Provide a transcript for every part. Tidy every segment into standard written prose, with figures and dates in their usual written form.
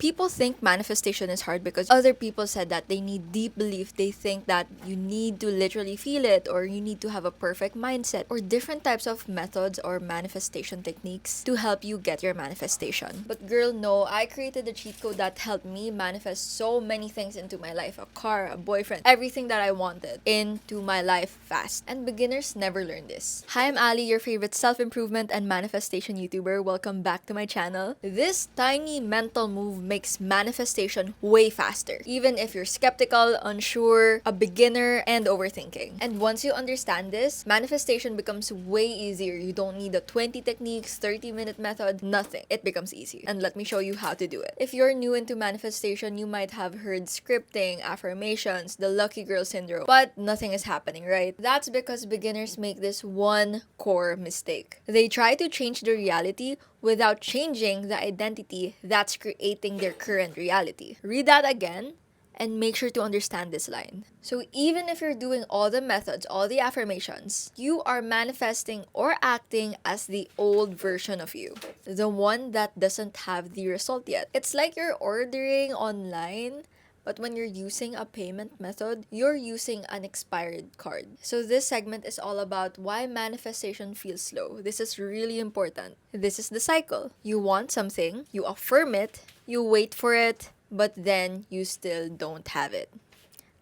People think manifestation is hard because other people said that they need deep belief. They think that you need to literally feel it, or you need to have a perfect mindset, or different types of methods or manifestation techniques to help you get your manifestation. But girl, no, I created a cheat code that helped me manifest so many things into my life. A car, a boyfriend, everything that I wanted into my life fast. And beginners never learn this. Hi, I'm Ali, your favorite self-improvement and manifestation YouTuber. Welcome back to my channel. This tiny mental move makes manifestation way faster, even if you're skeptical, unsure, a beginner, and overthinking. And once you understand this, manifestation becomes way easier. You don't need the 20 techniques, 30-minute method, nothing. It becomes easy. And let me show you how to do it. If you're new into manifestation, you might have heard scripting, affirmations, the lucky girl syndrome, but nothing is happening, right? That's because beginners make this one core mistake. They try to change the reality without changing the identity that's creating their current reality. Read that again and make sure to understand this line. So even if you're doing all the methods, all the affirmations, you are manifesting or acting as the old version of you, the one that doesn't have the result yet. It's like you're ordering online, but when you're using a payment method, you're using an expired card. So this segment is all about why manifestation feels slow. This is really important. This is the cycle. You want something, you affirm it, you wait for it, but then you still don't have it.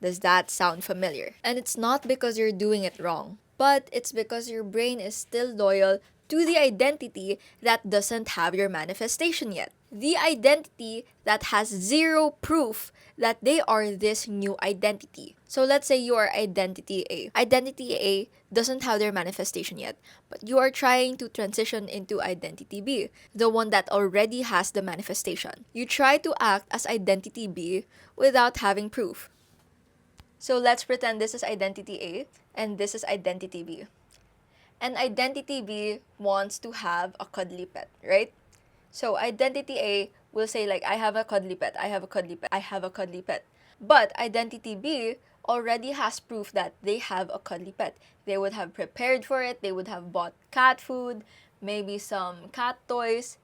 Does that sound familiar? And it's not because you're doing it wrong, but it's because your brain is still loyal to the identity that doesn't have your manifestation yet. The identity that has zero proof that they are this new identity. So let's say you are identity A. Identity A doesn't have their manifestation yet, but you are trying to transition into identity B, the one that already has the manifestation. You try to act as identity B without having proof. So let's pretend this is identity A and this is identity B. And identity B wants to have a cuddly pet, right? So identity A will say like, I have a cuddly pet, I have a cuddly pet, I have a cuddly pet. But identity B already has proof that they have a cuddly pet. They would have prepared for it, they would have bought cat food, maybe some cat toys.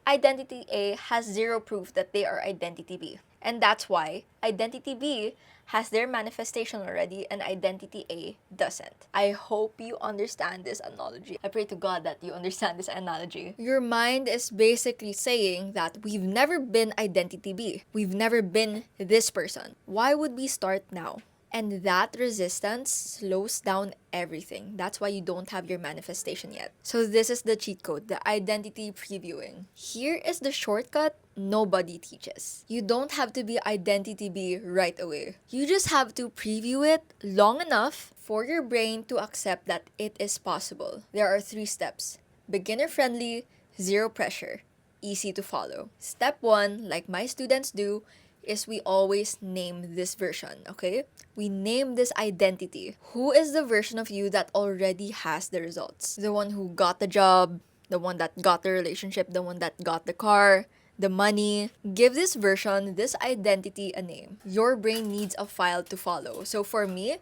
Identity A has zero proof that they are identity B. And that's why identity B has their manifestation already and identity A doesn't. I hope you understand this analogy. I pray to God that you understand this analogy. Your mind is basically saying that we've never been identity B. We've never been this person. Why would we start now? And that resistance slows down everything. That's why you don't have your manifestation yet. So this is the cheat code, the identity previewing. Here is the shortcut nobody teaches. You don't have to be identity B right away. You just have to preview it long enough for your brain to accept that it is possible. There are 3 steps. Beginner friendly, zero pressure, easy to follow. Step 1, like my students do, is we always name this version, okay? We name this identity. Who is the version of you that already has the results? The one who got the job, the one that got the relationship, the one that got the car, the money. Give this version, this identity a name. Your brain needs a file to follow. So for me,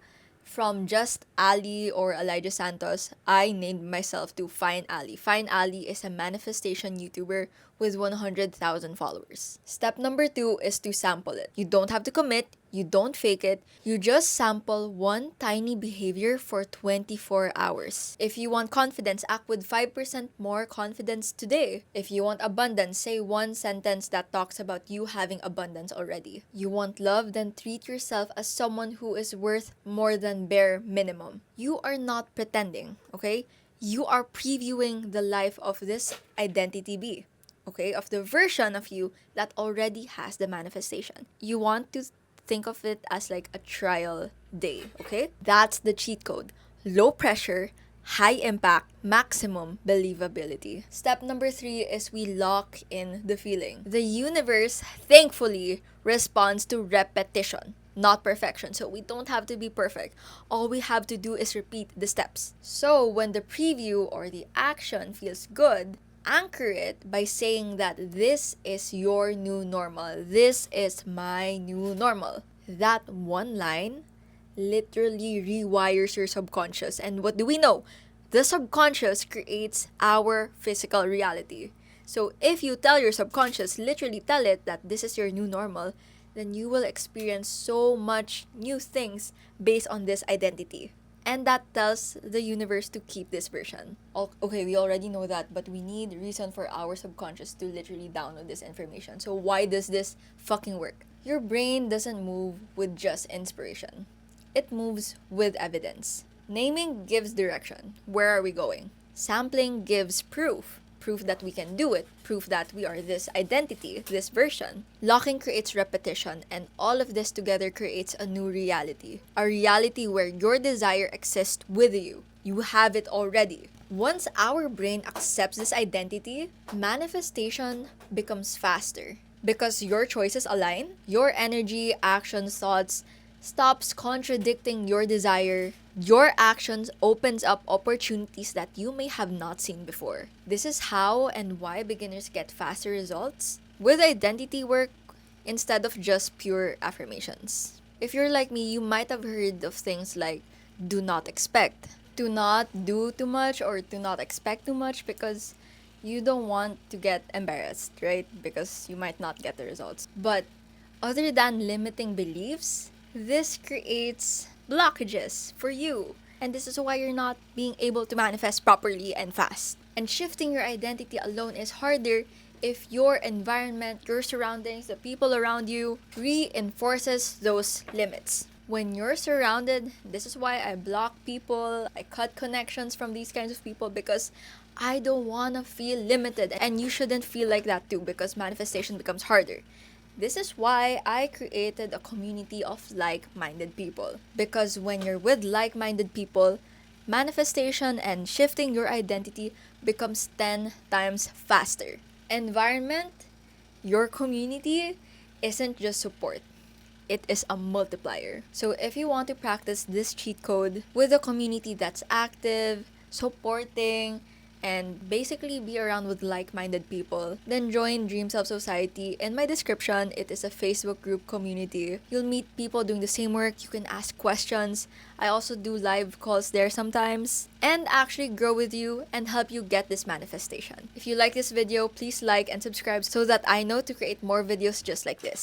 from just Ali or Elijah Santos, I named myself to Fine Ali. Fine Ali is a manifestation YouTuber with 100,000 followers. Step number 2 is to sample it. You don't have to commit, you don't fake it, you just sample one tiny behavior for 24 hours. If you want confidence, act with 5% more confidence today. If you want abundance, say one sentence that talks about you having abundance already. You want love, then treat yourself as someone who is worth more than bare minimum. You are not pretending, okay? You are previewing the life of this identity B. Okay, of the version of you that already has the manifestation. You want to think of it as like a trial day, okay? That's the cheat code. Low pressure, high impact, maximum believability. Step number 3 is we lock in the feeling. The universe, thankfully, responds to repetition, not perfection. So we don't have to be perfect. All we have to do is repeat the steps. So when the preview or the action feels good, anchor it by saying that this is your new normal. This is my new normal. That one line literally rewires your subconscious. And what do we know? The subconscious creates our physical reality. So if you tell your subconscious, literally tell it that this is your new normal, then you will experience so much new things based on this identity. And that tells the universe to keep this version. Okay, we already know that, but we need reason for our subconscious to literally download this information. So why does this fucking work? Your brain doesn't move with just inspiration. It moves with evidence. Naming gives direction. Where are we going? Sampling gives proof. Proof that we can do it. Proof that we are this identity, this version. Locking creates repetition, and all of this together creates a new reality. A reality where your desire exists with you. You have it already. Once our brain accepts this identity, manifestation becomes faster. Because your choices align, your energy, actions, thoughts stops contradicting your desire. Your actions opens up opportunities that you may have not seen before. This is how and why beginners get faster results with identity work instead of just pure affirmations. If you're like me, you might have heard of things like do not expect, do not do too much, or do not expect too much because you don't want to get embarrassed, right? Because you might not get the results. But other than limiting beliefs, this creates blockages for you. And this is why you're not being able to manifest properly and fast. And shifting your identity alone is harder if your environment, your surroundings, the people around you reinforces those limits. When you're surrounded, this is why I block people, I cut connections from these kinds of people because I don't want to feel limited. And you shouldn't feel like that too because manifestation becomes harder. This is why I created a community of like-minded people. Because when you're with like-minded people, manifestation and shifting your identity becomes 10 times faster. Environment, your community, isn't just support. It is a multiplier. So if you want to practice this cheat code with a community that's active, supporting, and basically be around with like-minded people, then join Dream Self Society. In my description, it is a Facebook group community. You'll meet people doing the same work. You can ask questions. I also do live calls there sometimes and actually grow with you and help you get this manifestation. If you like this video, please like and subscribe so that I know to create more videos just like this.